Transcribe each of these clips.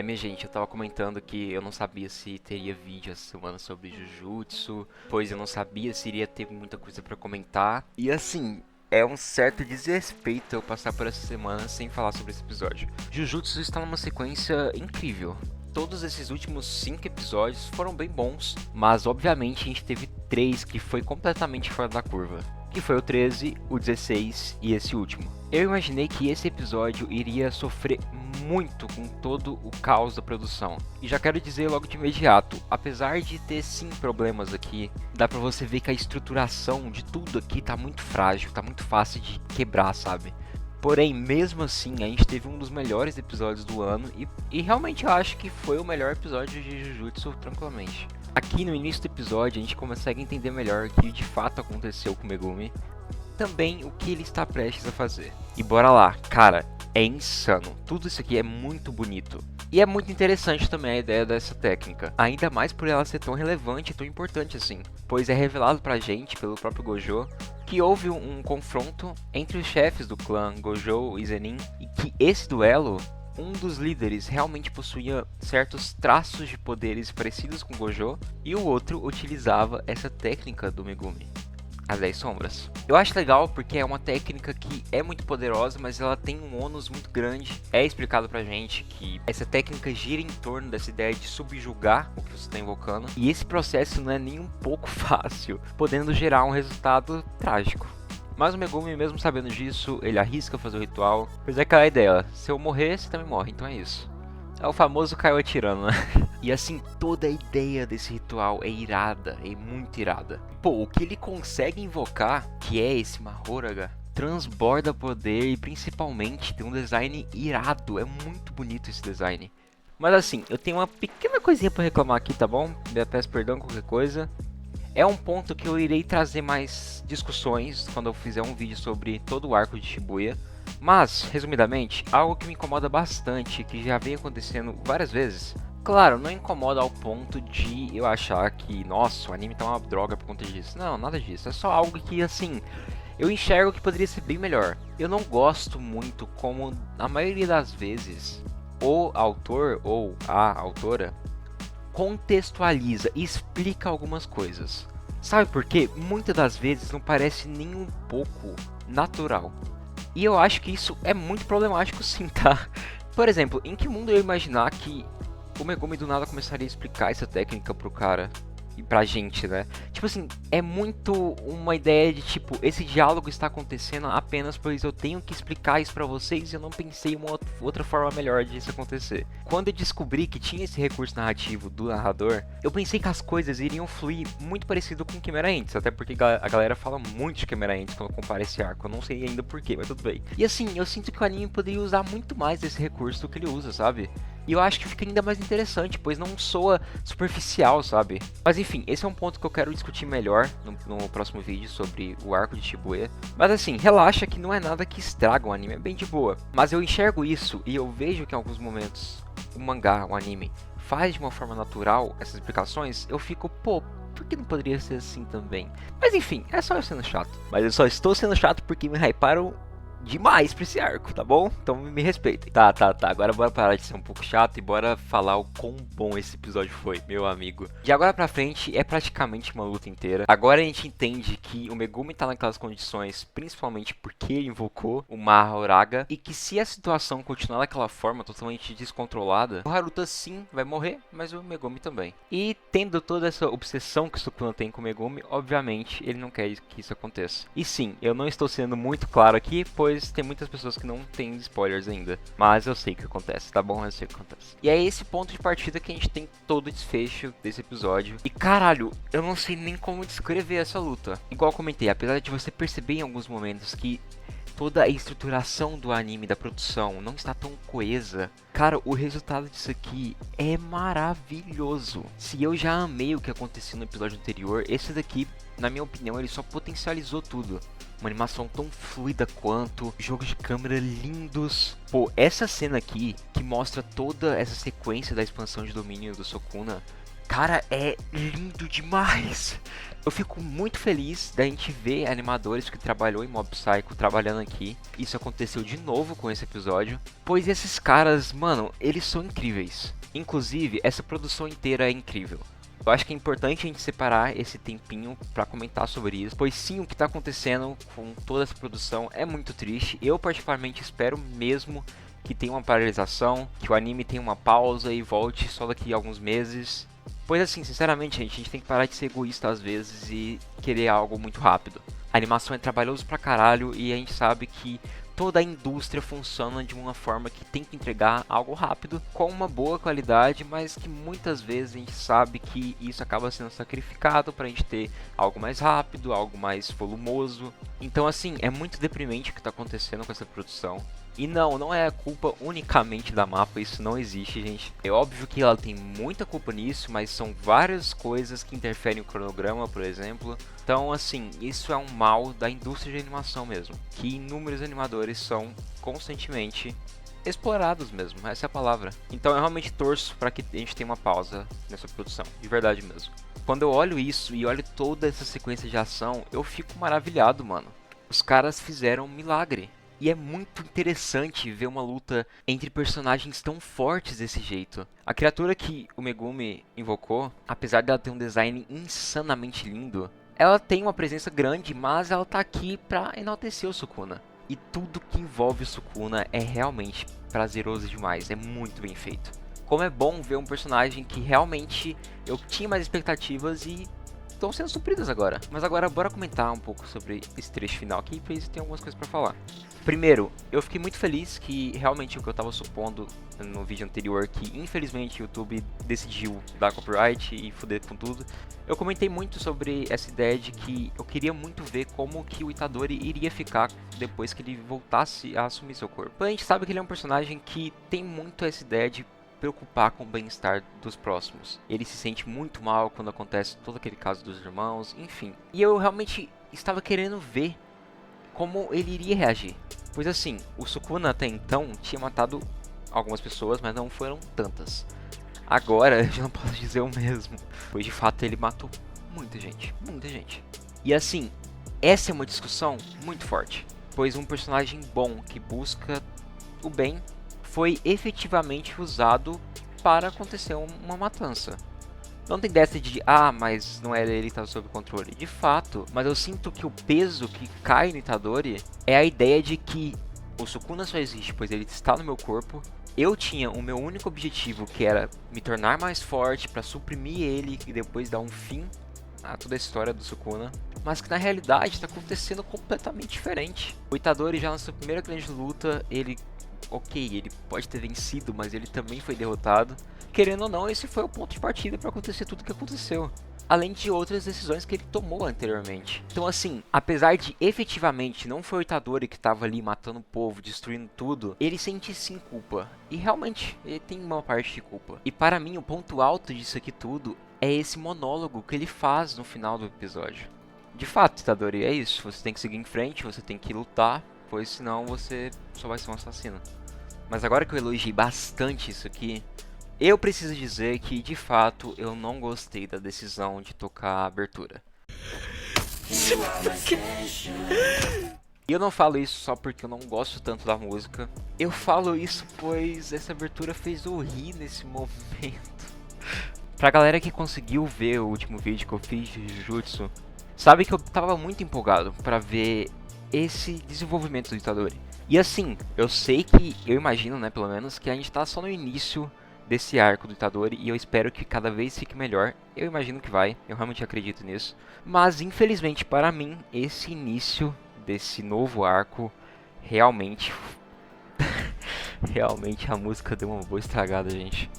Minha gente, eu tava comentando que eu não sabia se teria vídeo essa semana sobre Jujutsu, pois eu não sabia se iria ter muita coisa pra comentar. E assim, é um certo desrespeito eu passar por essa semana sem falar sobre esse episódio. Jujutsu está numa sequência incrível. Todos esses últimos 5 episódios foram bem bons, mas obviamente a gente teve 3 que foi completamente fora da curva. Que foi o 13, o 16 e esse último. Eu imaginei que esse episódio iria sofrer muito com todo o caos da produção. E já quero dizer logo de imediato, apesar de ter sim problemas aqui, dá pra você ver que a estruturação de tudo aqui tá muito frágil, tá muito fácil de quebrar, sabe? Porém, mesmo assim, a gente teve um dos melhores episódios do ano e realmente eu acho que foi o melhor episódio de Jujutsu tranquilamente. Aqui no início do episódio a gente consegue entender melhor o que de fato aconteceu com o Megumi, também o que ele está prestes a fazer. E bora lá, cara, é insano, tudo isso aqui é muito bonito. E é muito interessante também a ideia dessa técnica, ainda mais por ela ser tão relevante e tão importante assim, pois é revelado pra gente pelo próprio Gojo que houve um confronto entre os chefes do clã Gojo e Zenin e que esse duelo, um dos líderes realmente possuía certos traços de poderes parecidos com Gojo e o outro utilizava essa técnica do Megumi, as 10 sombras. Eu acho legal porque é uma técnica que é muito poderosa, mas ela tem um ônus muito grande. É explicado pra gente que essa técnica gira em torno dessa ideia de subjugar o que você está invocando. E esse processo não é nem um pouco fácil, podendo gerar um resultado trágico. Mas o Megumi, mesmo sabendo disso, ele arrisca fazer o ritual, pois é aquela ideia, se eu morrer, você também morre, então é isso. É o famoso caiu atirando, né? E assim, toda a ideia desse ritual é irada, é muito irada. Pô, o que ele consegue invocar, que é esse Mahoraga, transborda poder e principalmente tem um design irado, é muito bonito esse design. Mas assim, eu tenho uma pequena coisinha pra reclamar aqui, tá bom? Eu peço perdão qualquer coisa. É um ponto que eu irei trazer mais discussões quando eu fizer um vídeo sobre todo o arco de Shibuya. Mas, resumidamente, algo que me incomoda bastante, que já vem acontecendo várias vezes. Claro, não incomoda ao ponto de eu achar que, nossa, o anime tá uma droga por conta disso. Não, nada disso. É só algo que, assim, eu enxergo que poderia ser bem melhor. Eu não gosto muito como, a maioria das vezes, o autor ou a autora contextualiza e explica algumas coisas. Sabe por quê? Muitas das vezes não parece nem um pouco natural. E eu acho que isso é muito problemático sim, tá? Por exemplo, em que mundo eu ia imaginar que o Megumi do nada começaria a explicar essa técnica pro cara e pra gente, né? Tipo assim, é muito uma ideia de tipo, esse diálogo está acontecendo apenas pois eu tenho que explicar isso pra vocês e eu não pensei em uma outra forma melhor disso acontecer. Quando eu descobri que tinha esse recurso narrativo do narrador, eu pensei que as coisas iriam fluir muito parecido com Chimera Ants, até porque a galera fala muito de Chimera Ants quando compara esse arco, eu não sei ainda porquê, mas tudo bem. E assim, eu sinto que o anime poderia usar muito mais desse recurso do que ele usa, sabe? E eu acho que fica ainda mais interessante, pois não soa superficial, sabe? Mas enfim, esse é um ponto que eu quero discutir melhor no próximo vídeo sobre o arco de Shibuya. Mas assim, relaxa que não é nada que estraga o anime, é bem de boa. Mas eu enxergo isso e eu vejo que em alguns momentos o mangá, o anime, faz de uma forma natural essas explicações, eu fico, pô, por que não poderia ser assim também? Mas enfim, é só eu sendo chato. Mas eu só estou sendo chato porque me hyparam demais pra esse arco, tá bom? Então me respeitem. Tá. Agora bora parar de ser um pouco chato e bora falar o quão bom esse episódio foi, meu amigo. De agora pra frente é praticamente uma luta inteira. Agora a gente entende que o Megumi tá naquelas condições, principalmente porque ele invocou o Mahoraga, e que se a situação continuar daquela forma, totalmente descontrolada, o Haruta sim vai morrer, mas o Megumi também. E tendo toda essa obsessão que o Sukuna tem com o Megumi, obviamente ele não quer que isso aconteça. E sim, eu não estou sendo muito claro aqui, pois tem muitas pessoas que não têm spoilers ainda. Mas eu sei o que acontece, tá bom? Eu sei o que acontece. E é esse ponto de partida que a gente tem todo o desfecho desse episódio. E caralho, eu não sei nem como descrever essa luta. Igual eu comentei, apesar de você perceber em alguns momentos que toda a estruturação do anime, da produção, não está tão coesa. Cara, o resultado disso aqui é maravilhoso. Se eu já amei o que aconteceu no episódio anterior, esse daqui, na minha opinião, ele só potencializou tudo. Uma animação tão fluida quanto, jogos de câmera lindos. Pô, essa cena aqui, que mostra toda essa sequência da expansão de domínio do Sukuna, cara, é lindo demais. Eu fico muito feliz da gente ver animadores que trabalhou em Mob Psycho trabalhando aqui. Isso aconteceu de novo com esse episódio, pois esses caras, mano, eles são incríveis. Inclusive, essa produção inteira é incrível. Eu acho que é importante a gente separar esse tempinho pra comentar sobre isso, pois sim, o que tá acontecendo com toda essa produção é muito triste. Eu particularmente espero mesmo que tenha uma paralisação, que o anime tenha uma pausa e volte só daqui a alguns meses. Pois assim, sinceramente, gente, a gente tem que parar de ser egoísta às vezes e querer algo muito rápido. A animação é trabalhoso pra caralho e a gente sabe que toda a indústria funciona de uma forma que tem que entregar algo rápido, com uma boa qualidade, mas que muitas vezes a gente sabe que isso acaba sendo sacrificado pra gente ter algo mais rápido, algo mais volumoso. Então assim, é muito deprimente o que tá acontecendo com essa produção. E não é culpa unicamente da Mapa, isso não existe, gente. É óbvio que ela tem muita culpa nisso, mas são várias coisas que interferem no cronograma, por exemplo. Então, assim, isso é um mal da indústria de animação mesmo, que inúmeros animadores são constantemente explorados mesmo, essa é a palavra. Então eu realmente torço para que a gente tenha uma pausa nessa produção, de verdade mesmo. Quando eu olho isso e olho toda essa sequência de ação, eu fico maravilhado, mano. Os caras fizeram um milagre. E é muito interessante ver uma luta entre personagens tão fortes desse jeito. A criatura que o Megumi invocou, apesar dela ter um design insanamente lindo, ela tem uma presença grande, mas ela tá aqui pra enaltecer o Sukuna. E tudo que envolve o Sukuna é realmente prazeroso demais, é muito bem feito. Como é bom ver um personagem que realmente eu tinha mais expectativas e estão sendo supridas agora. Mas agora bora comentar um pouco sobre esse trecho final aqui, pois tem algumas coisas pra falar. Primeiro, eu fiquei muito feliz que realmente o que eu tava supondo no vídeo anterior, que infelizmente o YouTube decidiu dar copyright e foder com tudo. Eu comentei muito sobre essa ideia de que eu queria muito ver como que o Itadori iria ficar depois que ele voltasse a assumir seu corpo. A gente sabe que ele é um personagem que tem muito essa ideia de preocupar com o bem-estar dos próximos. Ele se sente muito mal quando acontece todo aquele caso dos irmãos, enfim. E eu realmente estava querendo ver como ele iria reagir. Pois assim, o Sukuna até então tinha matado algumas pessoas, mas não foram tantas. Agora eu já não posso dizer o mesmo, pois de fato ele matou muita gente, muita gente. E assim, essa é uma discussão muito forte, pois um personagem bom que busca o bem foi efetivamente usado para acontecer uma matança. Não tem dessa de, mas não era ele que estava sob controle. De fato, mas eu sinto que o peso que cai no Itadori é a ideia de que o Sukuna só existe pois ele está no meu corpo. Eu tinha o meu único objetivo, que era me tornar mais forte para suprimir ele e depois dar um fim a toda a história do Sukuna. Mas que na realidade está acontecendo completamente diferente. O Itadori já na sua primeira grande luta, ele pode ter vencido, mas ele também foi derrotado. Querendo ou não, esse foi o ponto de partida para acontecer tudo o que aconteceu. Além de outras decisões que ele tomou anteriormente. Então assim, apesar de efetivamente não foi o Itadori que estava ali matando o povo, destruindo tudo, ele sente sim culpa. E realmente, ele tem uma parte de culpa. E para mim, o ponto alto disso aqui tudo é esse monólogo que ele faz no final do episódio. De fato, Itadori, é isso. Você tem que seguir em frente, você tem que lutar, pois senão você só vai ser um assassino. Mas agora que eu elogiei bastante isso aqui, eu preciso dizer que, de fato, eu não gostei da decisão de tocar a abertura. E eu não falo isso só porque eu não gosto tanto da música. Eu falo isso pois essa abertura fez eu rir nesse momento. Pra galera que conseguiu ver o último vídeo que eu fiz de Jujutsu, sabe que eu tava muito empolgado pra ver esse desenvolvimento do Itadori. E assim, eu sei que, eu imagino, né, pelo menos, que a gente tá só no início desse arco do Itadori e eu espero que cada vez fique melhor. Eu imagino que vai, eu realmente acredito nisso. Mas infelizmente para mim, esse início desse novo arco realmente realmente a música deu uma boa estragada, gente.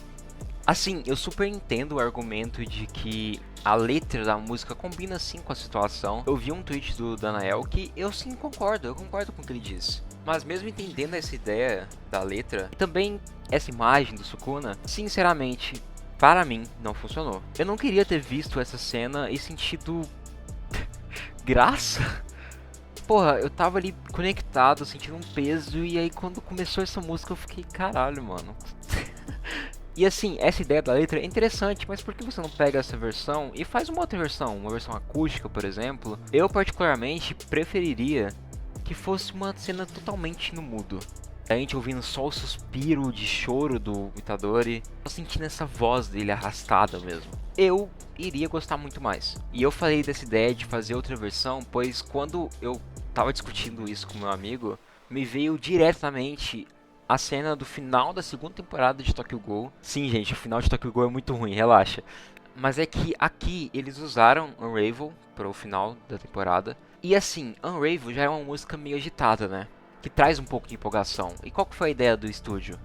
Assim, eu super entendo o argumento de que a letra da música combina sim com a situação. Eu vi um tweet do Danael que eu sim concordo, eu concordo com o que ele disse. Mas mesmo entendendo essa ideia da letra, e também essa imagem do Sukuna, sinceramente, para mim, não funcionou. Eu não queria ter visto essa cena e sentido graça. Porra, eu tava ali conectado, sentindo um peso, e aí quando começou essa música eu fiquei, caralho, mano. E assim, essa ideia da letra é interessante, mas por que você não pega essa versão e faz uma outra versão, uma versão acústica, por exemplo? Eu particularmente preferiria que fosse uma cena totalmente no mudo. A gente ouvindo só o suspiro de choro do Itadori, só sentindo essa voz dele arrastada mesmo. Eu iria gostar muito mais. E eu falei dessa ideia de fazer outra versão, pois quando eu tava discutindo isso com meu amigo, me veio diretamente a cena do final da segunda temporada de Tokyo Ghoul. Sim, gente, o final de Tokyo Ghoul é muito ruim, relaxa. Mas é que aqui eles usaram Unravel para o final da temporada. E assim, Unravel já é uma música meio agitada, né? Que traz um pouco de empolgação. E qual que foi a ideia do estúdio?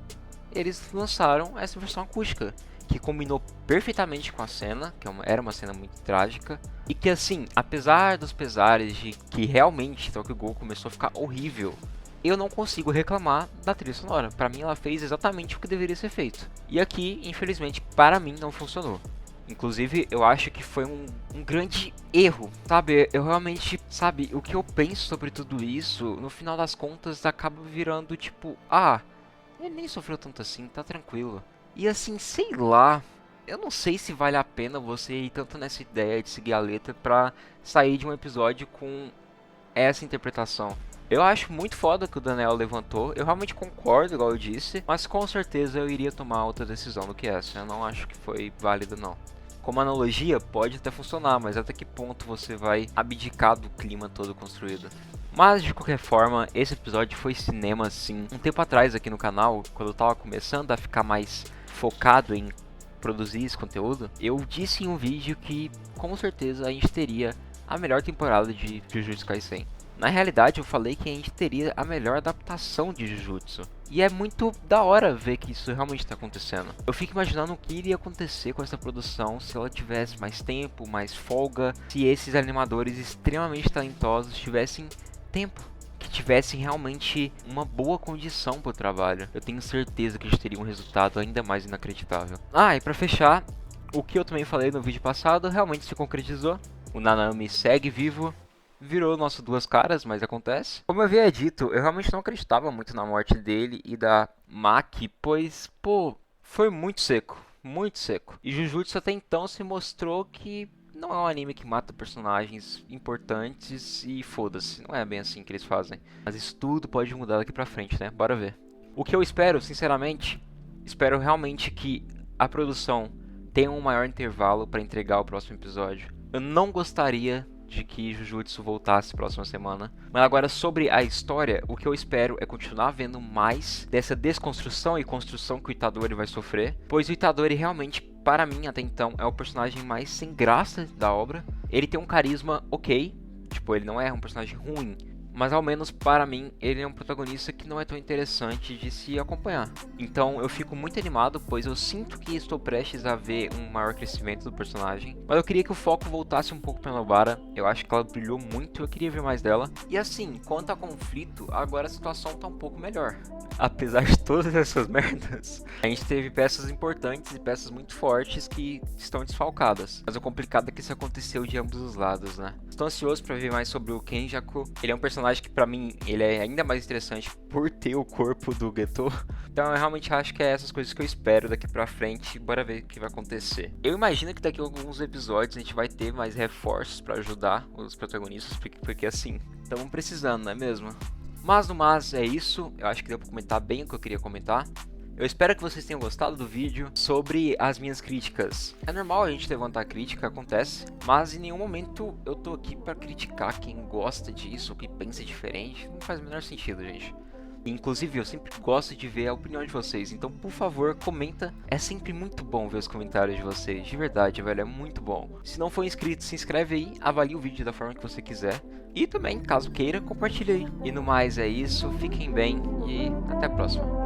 Eles lançaram essa versão acústica, que combinou perfeitamente com a cena, que era uma cena muito trágica. E que assim, apesar dos pesares de que realmente Tokyo Ghoul começou a ficar horrível, eu não consigo reclamar da trilha sonora. Pra mim ela fez exatamente o que deveria ser feito. E aqui, infelizmente, para mim não funcionou. Inclusive, eu acho que foi um grande erro, sabe? Eu realmente, sabe, o que eu penso sobre tudo isso, no final das contas, acaba virando tipo, ele nem sofreu tanto assim, tá tranquilo. E assim, sei lá, eu não sei se vale a pena você ir tanto nessa ideia de seguir a letra pra sair de um episódio com essa interpretação. Eu acho muito foda que o Daniel levantou, eu realmente concordo, igual eu disse, mas com certeza eu iria tomar outra decisão do que essa, eu não acho que foi válido não. Como analogia, pode até funcionar, mas até que ponto você vai abdicar do clima todo construído? Mas de qualquer forma, esse episódio foi cinema sim. Um tempo atrás aqui no canal, quando eu tava começando a ficar mais focado em produzir esse conteúdo, eu disse em um vídeo que com certeza a gente teria a melhor temporada de Jujutsu Kaisen. Na realidade, eu falei que a gente teria a melhor adaptação de Jujutsu. E é muito da hora ver que isso realmente está acontecendo. Eu fico imaginando o que iria acontecer com essa produção se ela tivesse mais tempo, mais folga, se esses animadores extremamente talentosos tivessem tempo, que tivessem realmente uma boa condição para o trabalho. Eu tenho certeza que a gente teria um resultado ainda mais inacreditável. E para fechar, o que eu também falei no vídeo passado realmente se concretizou. O Nanami segue vivo. Virou nosso duas caras, mas acontece. Como eu havia dito, eu realmente não acreditava muito na morte dele e da Maki, pois, foi muito seco, muito seco. E Jujutsu até então se mostrou que não é um anime que mata personagens importantes e foda-se, não é bem assim que eles fazem. Mas isso tudo pode mudar daqui pra frente, né? Bora ver. O que eu espero, sinceramente, espero realmente que a produção tenha um maior intervalo para entregar o próximo episódio. Eu não gostaria de que Jujutsu voltasse próxima semana. Mas agora sobre a história, o que eu espero é continuar vendo mais dessa desconstrução e construção que o Itadori vai sofrer, pois o Itadori realmente, para mim até então, é o personagem mais sem graça da obra. Ele tem um carisma ok, tipo, ele não é um personagem ruim, mas ao menos para mim ele é um protagonista que não é tão interessante de se acompanhar. Então eu fico muito animado, pois eu sinto que estou prestes a ver um maior crescimento do personagem. Mas eu queria que o foco voltasse um pouco para Nobara. Eu acho que ela brilhou muito, eu queria ver mais dela. E assim, quanto a conflito, agora a situação tá um pouco melhor. Apesar de todas essas merdas, a gente teve peças importantes e peças muito fortes que estão desfalcadas. Mas o complicado é que isso aconteceu de ambos os lados, né? Estou ansioso para ver mais sobre o Kenjaku. Ele é um personagem que pra mim ele é ainda mais interessante por ter o corpo do Geto. Então eu realmente acho que é essas coisas que eu espero daqui pra frente. Bora ver o que vai acontecer. Eu imagino que daqui a alguns episódios a gente vai ter mais reforços para ajudar os protagonistas, porque assim, estamos precisando, não é mesmo? Mas no mais é isso, eu acho que deu pra comentar bem o que eu queria comentar. Eu espero que vocês tenham gostado do vídeo sobre as minhas críticas. É normal a gente levantar crítica, acontece, mas em nenhum momento eu tô aqui pra criticar quem gosta disso ou que pensa diferente. Não faz o menor sentido, gente. Inclusive, eu sempre gosto de ver a opinião de vocês, então por favor, comenta. É sempre muito bom ver os comentários de vocês, de verdade, velho, é muito bom. Se não for inscrito, se inscreve aí, avalie o vídeo da forma que você quiser. E também, caso queira, compartilhe aí. E no mais é isso, fiquem bem e até a próxima.